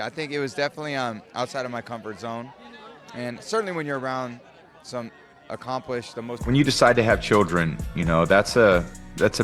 I think it was definitely outside of my comfort zone, and certainly when you're around some accomplished, the most. When you decide to have children, that's a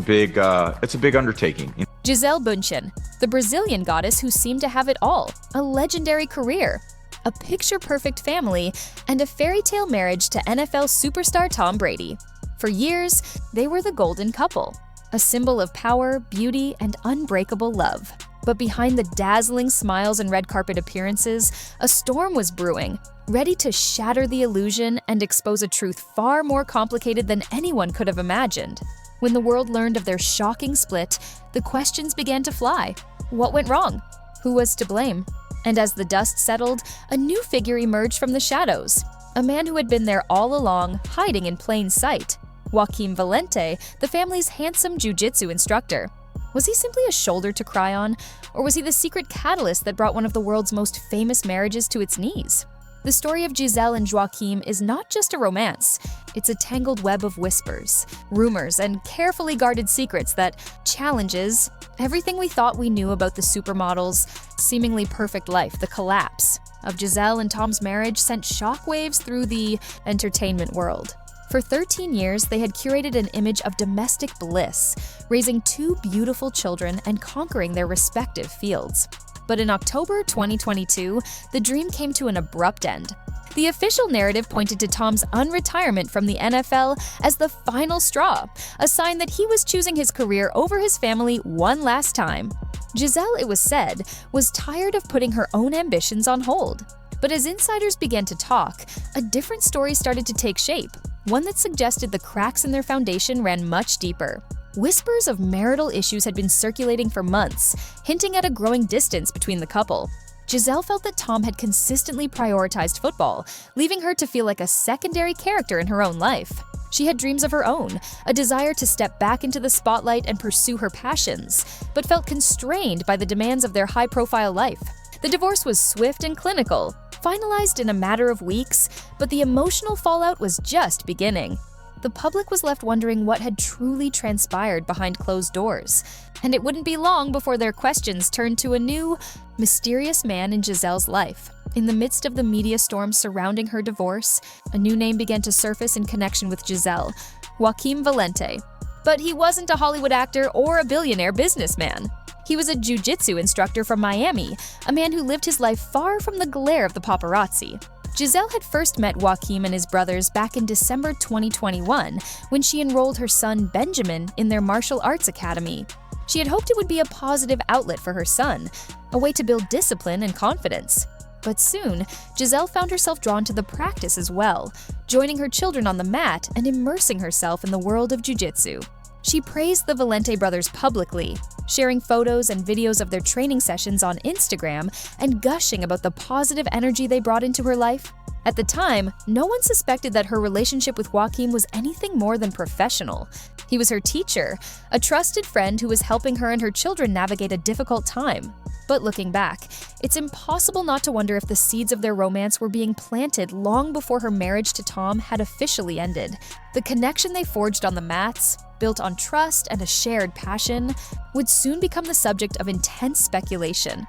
big undertaking. Gisele Bündchen, the Brazilian goddess who seemed to have it all: a legendary career, a picture-perfect family, and a fairy tale marriage to NFL superstar Tom Brady. For years, they were the golden couple, a symbol of power, beauty, and unbreakable love. But behind the dazzling smiles and red carpet appearances, a storm was brewing, ready to shatter the illusion and expose a truth far more complicated than anyone could have imagined. When the world learned of their shocking split, the questions began to fly. What went wrong? Who was to blame? And as the dust settled, a new figure emerged from the shadows, a man who had been there all along, hiding in plain sight. Joaquim Valente, the family's handsome jiu-jitsu instructor. Was he simply a shoulder to cry on, or was he the secret catalyst that brought one of the world's most famous marriages to its knees? The story of Gisele and Joaquim is not just a romance. It's a tangled web of whispers, rumors, and carefully guarded secrets that challenges everything we thought we knew about the supermodel's seemingly perfect life. The collapse of Gisele and Tom's marriage sent shockwaves through the entertainment world. For 13 years, they had curated an image of domestic bliss, raising two beautiful children and conquering their respective fields. But in October 2022, the dream came to an abrupt end. The official narrative pointed to Tom's unretirement from the NFL as the final straw, a sign that he was choosing his career over his family one last time. Gisele, it was said, was tired of putting her own ambitions on hold. But as insiders began to talk, a different story started to take shape, one that suggested the cracks in their foundation ran much deeper. Whispers of marital issues had been circulating for months, hinting at a growing distance between the couple. Gisele felt that Tom had consistently prioritized football, leaving her to feel like a secondary character in her own life. She had dreams of her own, a desire to step back into the spotlight and pursue her passions, but felt constrained by the demands of their high-profile life. The divorce was swift and clinical, finalized in a matter of weeks, but the emotional fallout was just beginning. The public was left wondering what had truly transpired behind closed doors, and it wouldn't be long before their questions turned to a new, mysterious man in Gisele's life. In the midst of the media storm surrounding her divorce, a new name began to surface in connection with Gisele: Joaquim Valente. But he wasn't a Hollywood actor or a billionaire businessman. He was a jiu-jitsu instructor from Miami, a man who lived his life far from the glare of the paparazzi. Gisele had first met Joaquim and his brothers back in December 2021 when she enrolled her son Benjamin in their martial arts academy. She had hoped it would be a positive outlet for her son, a way to build discipline and confidence. But soon, Gisele found herself drawn to the practice as well, joining her children on the mat and immersing herself in the world of jiu-jitsu. She praised the Valente brothers publicly, sharing photos and videos of their training sessions on Instagram and gushing about the positive energy they brought into her life. At the time, no one suspected that her relationship with Joaquim was anything more than professional. He was her teacher, a trusted friend who was helping her and her children navigate a difficult time. But looking back, it's impossible not to wonder if the seeds of their romance were being planted long before her marriage to Tom had officially ended. The connection they forged on the mats, built on trust and a shared passion, would soon become the subject of intense speculation.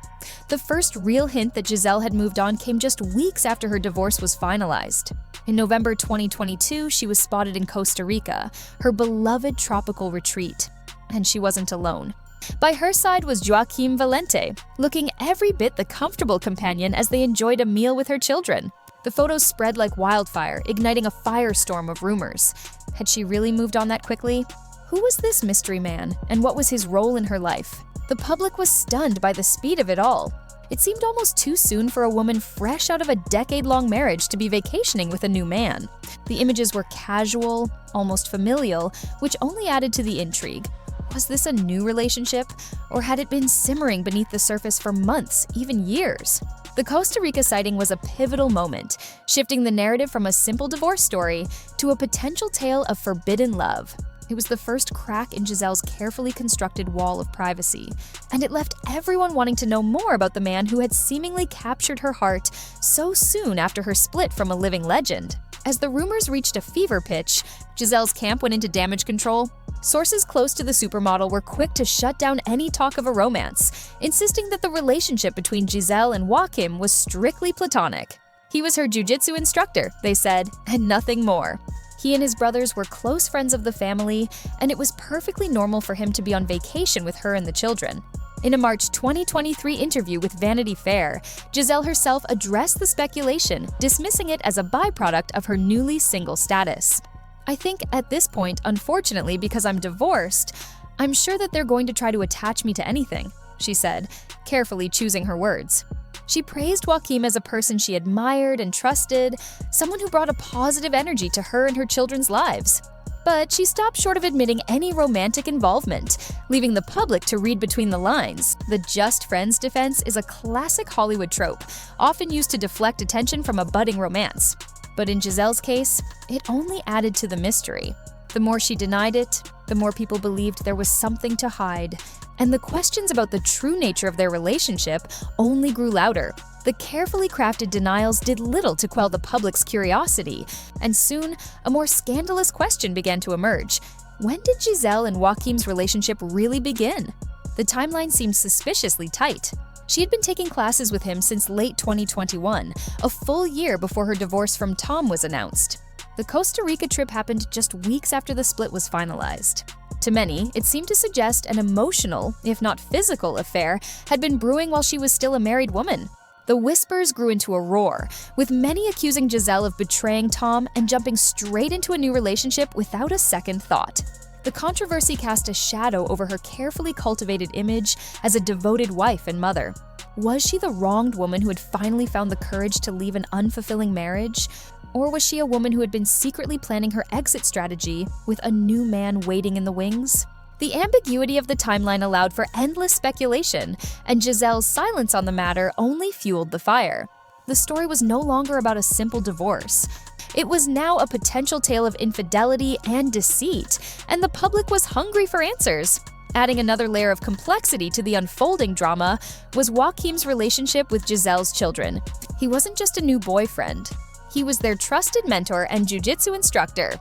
The first real hint that Gisele had moved on came just weeks after her divorce was finalized. In November 2022, she was spotted in Costa Rica, her beloved tropical retreat. And she wasn't alone. By her side was Joaquim Valente, looking every bit the comfortable companion as they enjoyed a meal with her children. The photos spread like wildfire, igniting a firestorm of rumors. Had she really moved on that quickly? Who was this mystery man, and what was his role in her life? The public was stunned by the speed of it all. It seemed almost too soon for a woman fresh out of a decade-long marriage to be vacationing with a new man. The images were casual, almost familial, which only added to the intrigue. Was this a new relationship, or had it been simmering beneath the surface for months, even years? The Costa Rica sighting was a pivotal moment, shifting the narrative from a simple divorce story to a potential tale of forbidden love. It was the first crack in Gisele's carefully constructed wall of privacy, and it left everyone wanting to know more about the man who had seemingly captured her heart so soon after her split from a living legend. As the rumors reached a fever pitch, Gisele's camp went into damage control. Sources close to the supermodel were quick to shut down any talk of a romance, insisting that the relationship between Gisele and Joaquim was strictly platonic. He was her jiu-jitsu instructor, they said, and nothing more. He and his brothers were close friends of the family, and it was perfectly normal for him to be on vacation with her and the children. In a March 2023 interview with Vanity Fair, Gisele herself addressed the speculation, dismissing it as a byproduct of her newly single status. "I think at this point, unfortunately because I'm divorced, I'm sure that they're going to try to attach me to anything," she said, carefully choosing her words. She praised Joaquim as a person she admired and trusted, someone who brought a positive energy to her and her children's lives. But she stopped short of admitting any romantic involvement, leaving the public to read between the lines. The just friends defense is a classic Hollywood trope, often used to deflect attention from a budding romance. But in Gisele's case, it only added to the mystery. The more she denied it, the more people believed there was something to hide. And the questions about the true nature of their relationship only grew louder. The carefully crafted denials did little to quell the public's curiosity, and soon, a more scandalous question began to emerge. When did Gisele and Joaquim's relationship really begin? The timeline seemed suspiciously tight. She had been taking classes with him since late 2021, a full year before her divorce from Tom was announced. The Costa Rica trip happened just weeks after the split was finalized. To many, it seemed to suggest an emotional, if not physical, affair had been brewing while she was still a married woman. The whispers grew into a roar, with many accusing Gisele of betraying Tom and jumping straight into a new relationship without a second thought. The controversy cast a shadow over her carefully cultivated image as a devoted wife and mother. Was she the wronged woman who had finally found the courage to leave an unfulfilling marriage? Or was she a woman who had been secretly planning her exit strategy with a new man waiting in the wings? The ambiguity of the timeline allowed for endless speculation, and Gisele's silence on the matter only fueled the fire. The story was no longer about a simple divorce. It was now a potential tale of infidelity and deceit, and the public was hungry for answers. Adding another layer of complexity to the unfolding drama was Joaquim's relationship with Gisele's children. He wasn't just a new boyfriend. He was their trusted mentor and jiu-jitsu instructor.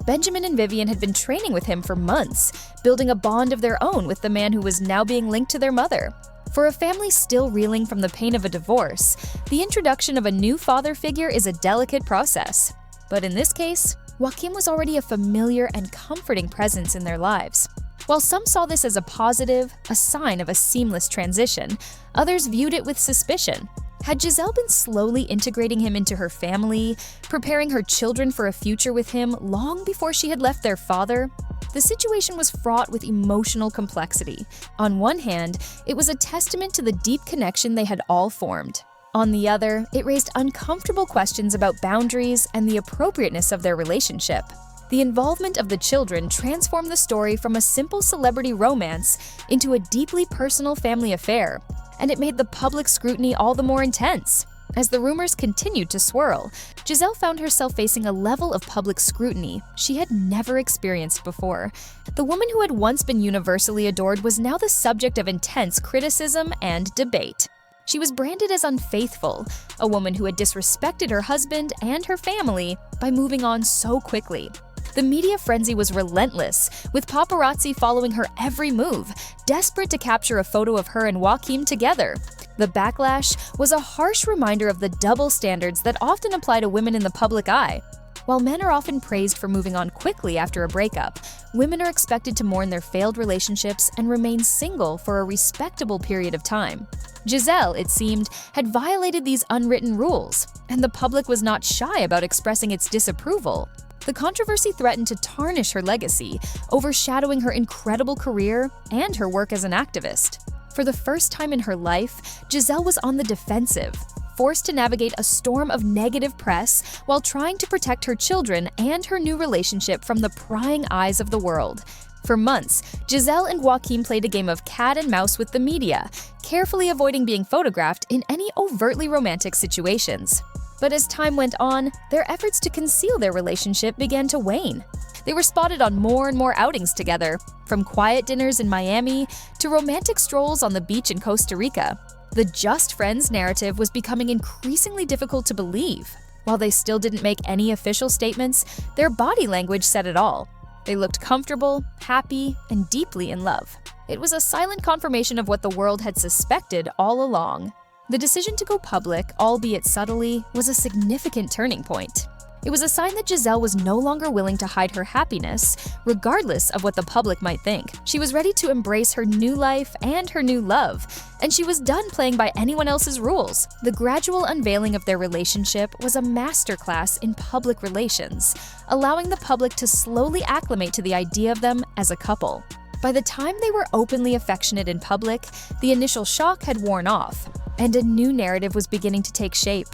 Benjamin and Vivian had been training with him for months, building a bond of their own with the man who was now being linked to their mother. For a family still reeling from the pain of a divorce, the introduction of a new father figure is a delicate process. But in this case, Joaquim was already a familiar and comforting presence in their lives. While some saw this as a positive, a sign of a seamless transition, others viewed it with suspicion. Had Gisele been slowly integrating him into her family, preparing her children for a future with him long before she had left their father? The situation was fraught with emotional complexity. On one hand, it was a testament to the deep connection they had all formed. On the other, it raised uncomfortable questions about boundaries and the appropriateness of their relationship. The involvement of the children transformed the story from a simple celebrity romance into a deeply personal family affair, and it made the public scrutiny all the more intense. As the rumors continued to swirl, Gisele found herself facing a level of public scrutiny she had never experienced before. The woman who had once been universally adored was now the subject of intense criticism and debate. She was branded as unfaithful, a woman who had disrespected her husband and her family by moving on so quickly. The media frenzy was relentless, with paparazzi following her every move, desperate to capture a photo of her and Joaquim together. The backlash was a harsh reminder of the double standards that often apply to women in the public eye. While men are often praised for moving on quickly after a breakup, women are expected to mourn their failed relationships and remain single for a respectable period of time. Gisele, it seemed, had violated these unwritten rules, and the public was not shy about expressing its disapproval. The controversy threatened to tarnish her legacy, overshadowing her incredible career and her work as an activist. For the first time in her life, Gisele was on the defensive, forced to navigate a storm of negative press while trying to protect her children and her new relationship from the prying eyes of the world. For months, Gisele and Joaquim played a game of cat and mouse with the media, carefully avoiding being photographed in any overtly romantic situations. But as time went on, their efforts to conceal their relationship began to wane. They were spotted on more and more outings together, from quiet dinners in Miami to romantic strolls on the beach in Costa Rica. The just friends narrative was becoming increasingly difficult to believe. While they still didn't make any official statements, their body language said it all. They looked comfortable, happy, and deeply in love. It was a silent confirmation of what the world had suspected all along. The decision to go public, albeit subtly, was a significant turning point. It was a sign that Gisele was no longer willing to hide her happiness, regardless of what the public might think. She was ready to embrace her new life and her new love, and she was done playing by anyone else's rules. The gradual unveiling of their relationship was a masterclass in public relations, allowing the public to slowly acclimate to the idea of them as a couple. By the time they were openly affectionate in public, the initial shock had worn off, and a new narrative was beginning to take shape.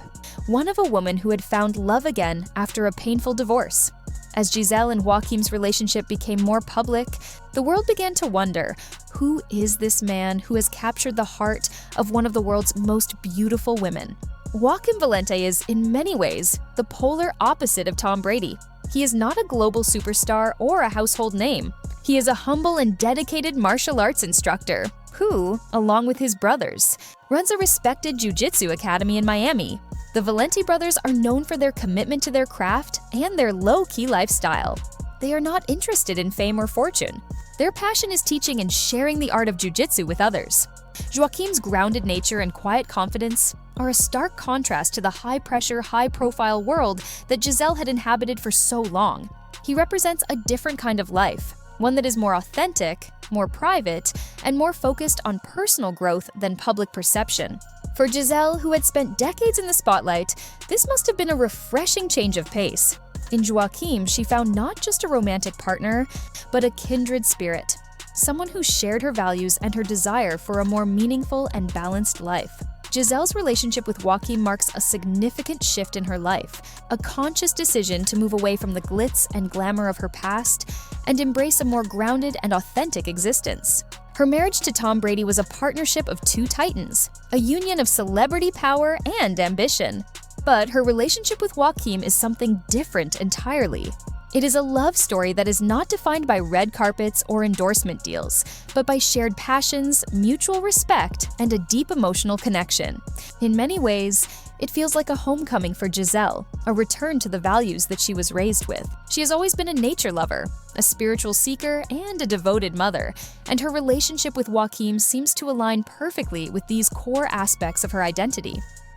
One of a woman who had found love again after a painful divorce. As Gisele and Joaquim's relationship became more public, the world began to wonder, who is this man who has captured the heart of one of the world's most beautiful women? Joaquim Valente is, in many ways, the polar opposite of Tom Brady. He is not a global superstar or a household name. He is a humble and dedicated martial arts instructor who, along with his brothers, runs a respected jiu-jitsu academy in Miami. The Valente brothers are known for their commitment to their craft and their low-key lifestyle. They are not interested in fame or fortune. Their passion is teaching and sharing the art of jiu-jitsu with others. Joaquim's grounded nature and quiet confidence are a stark contrast to the high-pressure, high-profile world that Gisele had inhabited for so long. He represents a different kind of life, one that is more authentic, more private, and more focused on personal growth than public perception. For Gisele, who had spent decades in the spotlight, this must have been a refreshing change of pace. In Joaquim, she found not just a romantic partner, but a kindred spirit, someone who shared her values and her desire for a more meaningful and balanced life. Gisele's relationship with Joaquim marks a significant shift in her life, a conscious decision to move away from the glitz and glamour of her past and embrace a more grounded and authentic existence. Her marriage to Tom Brady was a partnership of two titans, a union of celebrity power and ambition. But her relationship with Joaquim is something different entirely. It is a love story that is not defined by red carpets or endorsement deals, but by shared passions, mutual respect, and a deep emotional connection. In many ways, it feels like a homecoming for Gisele, a return to the values that she was raised with. She has always been a nature lover, a spiritual seeker, and a devoted mother, and her relationship with Joaquim seems to align perfectly with these core aspects of her identity.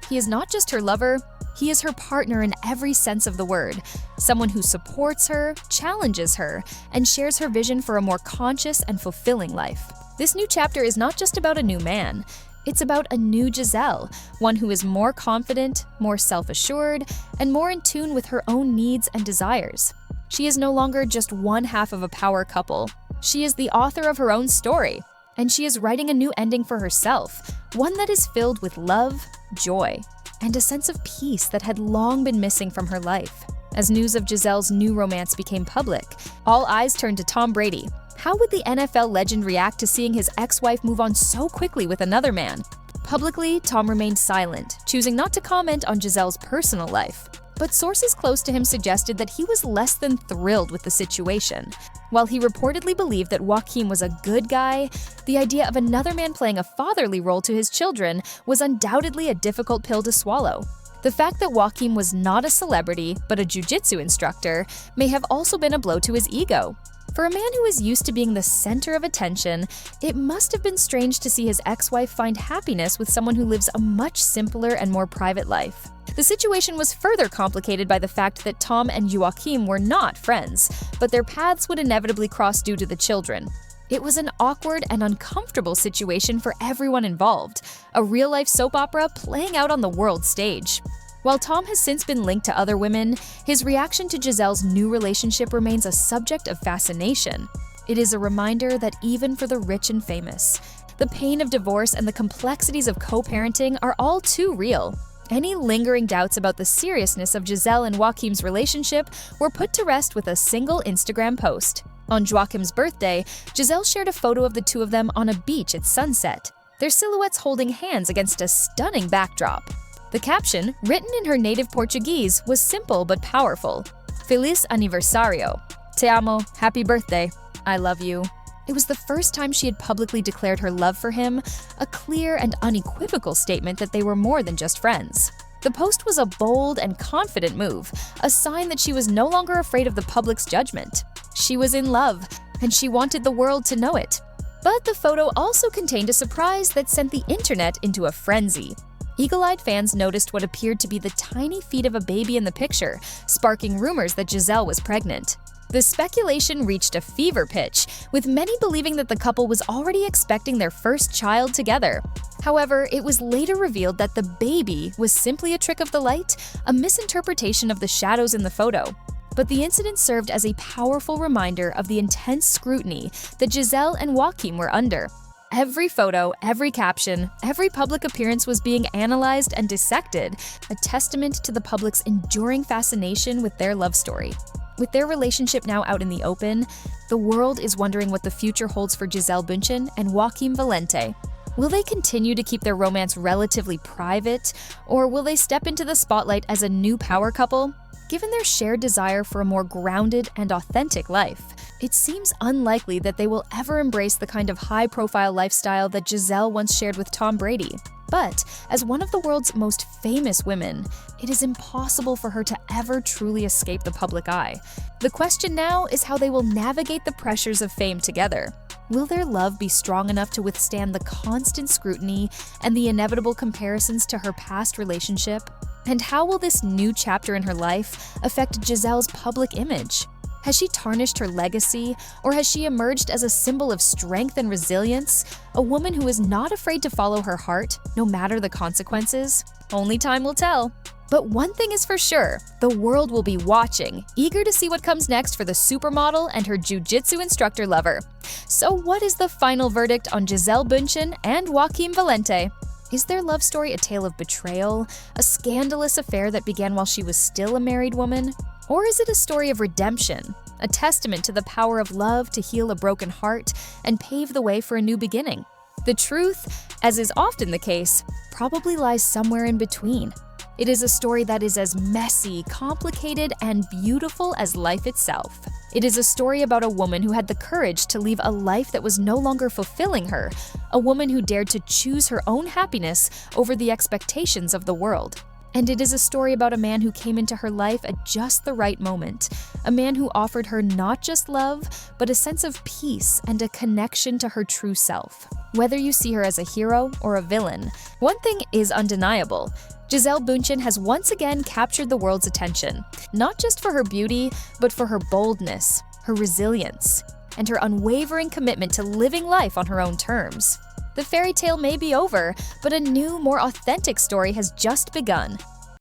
He is not just her lover, he is her partner in every sense of the word, someone who supports her, challenges her, and shares her vision for a more conscious and fulfilling life. This new chapter is not just about a new man, it's about a new Gisele, one who is more confident, more self-assured, and more in tune with her own needs and desires. She is no longer just one half of a power couple. She is the author of her own story, and she is writing a new ending for herself, one that is filled with love, joy, and a sense of peace that had long been missing from her life. As news of Gisele's new romance became public, all eyes turned to Tom Brady. How would the NFL legend react to seeing his ex-wife move on so quickly with another man? Publicly, Tom remained silent, choosing not to comment on Gisele's personal life. But sources close to him suggested that he was less than thrilled with the situation. While he reportedly believed that Joaquim was a good guy, the idea of another man playing a fatherly role to his children was undoubtedly a difficult pill to swallow. The fact that Joaquim was not a celebrity, but a jiu-jitsu instructor, may have also been a blow to his ego. For a man who is used to being the center of attention, it must have been strange to see his ex-wife find happiness with someone who lives a much simpler and more private life. The situation was further complicated by the fact that Tom and Joaquim were not friends, but their paths would inevitably cross due to the children. It was an awkward and uncomfortable situation for everyone involved, a real-life soap opera playing out on the world stage. While Tom has since been linked to other women, his reaction to Gisele's new relationship remains a subject of fascination. It is a reminder that even for the rich and famous, the pain of divorce and the complexities of co-parenting are all too real. Any lingering doubts about the seriousness of Gisele and Joaquim's relationship were put to rest with a single Instagram post. On Joaquim's birthday, Gisele shared a photo of the two of them on a beach at sunset, their silhouettes holding hands against a stunning backdrop. The caption, written in her native Portuguese, was simple but powerful. Feliz aniversario. Te amo. Happy birthday. I love you. It was the first time she had publicly declared her love for him, a clear and unequivocal statement that they were more than just friends. The post was a bold and confident move, a sign that she was no longer afraid of the public's judgment. She was in love, and she wanted the world to know it. But the photo also contained a surprise that sent the internet into a frenzy. Eagle-eyed fans noticed what appeared to be the tiny feet of a baby in the picture, sparking rumors that Gisele was pregnant. The speculation reached a fever pitch, with many believing that the couple was already expecting their first child together. However, it was later revealed that the baby was simply a trick of the light, a misinterpretation of the shadows in the photo. But the incident served as a powerful reminder of the intense scrutiny that Gisele and Joaquim were under. Every photo, every caption, every public appearance was being analyzed and dissected, a testament to the public's enduring fascination with their love story. With their relationship now out in the open, the world is wondering what the future holds for Gisele Bündchen and Joaquim Valente. Will they continue to keep their romance relatively private, or will they step into the spotlight as a new power couple? Given their shared desire for a more grounded and authentic life, it seems unlikely that they will ever embrace the kind of high-profile lifestyle that Gisele once shared with Tom Brady. But as one of the world's most famous women, it is impossible for her to ever truly escape the public eye. The question now is how they will navigate the pressures of fame together. Will their love be strong enough to withstand the constant scrutiny and the inevitable comparisons to her past relationship? And how will this new chapter in her life affect Gisele's public image? Has she tarnished her legacy, or has she emerged as a symbol of strength and resilience? A woman who is not afraid to follow her heart, no matter the consequences? Only time will tell. But one thing is for sure, the world will be watching, eager to see what comes next for the supermodel and her jiu-jitsu instructor lover. So what is the final verdict on Gisele Bündchen and Joaquim Valente? Is their love story a tale of betrayal, a scandalous affair that began while she was still a married woman? Or is it a story of redemption, a testament to the power of love to heal a broken heart and pave the way for a new beginning? The truth, as is often the case, probably lies somewhere in between. It is a story that is as messy, complicated, and beautiful as life itself. It is a story about a woman who had the courage to leave a life that was no longer fulfilling her, a woman who dared to choose her own happiness over the expectations of the world. And it is a story about a man who came into her life at just the right moment, a man who offered her not just love, but a sense of peace and a connection to her true self. Whether you see her as a hero or a villain, one thing is undeniable. Gisele Bündchen has once again captured the world's attention, not just for her beauty, but for her boldness, her resilience, and her unwavering commitment to living life on her own terms. The fairy tale may be over, but a new, more authentic story has just begun.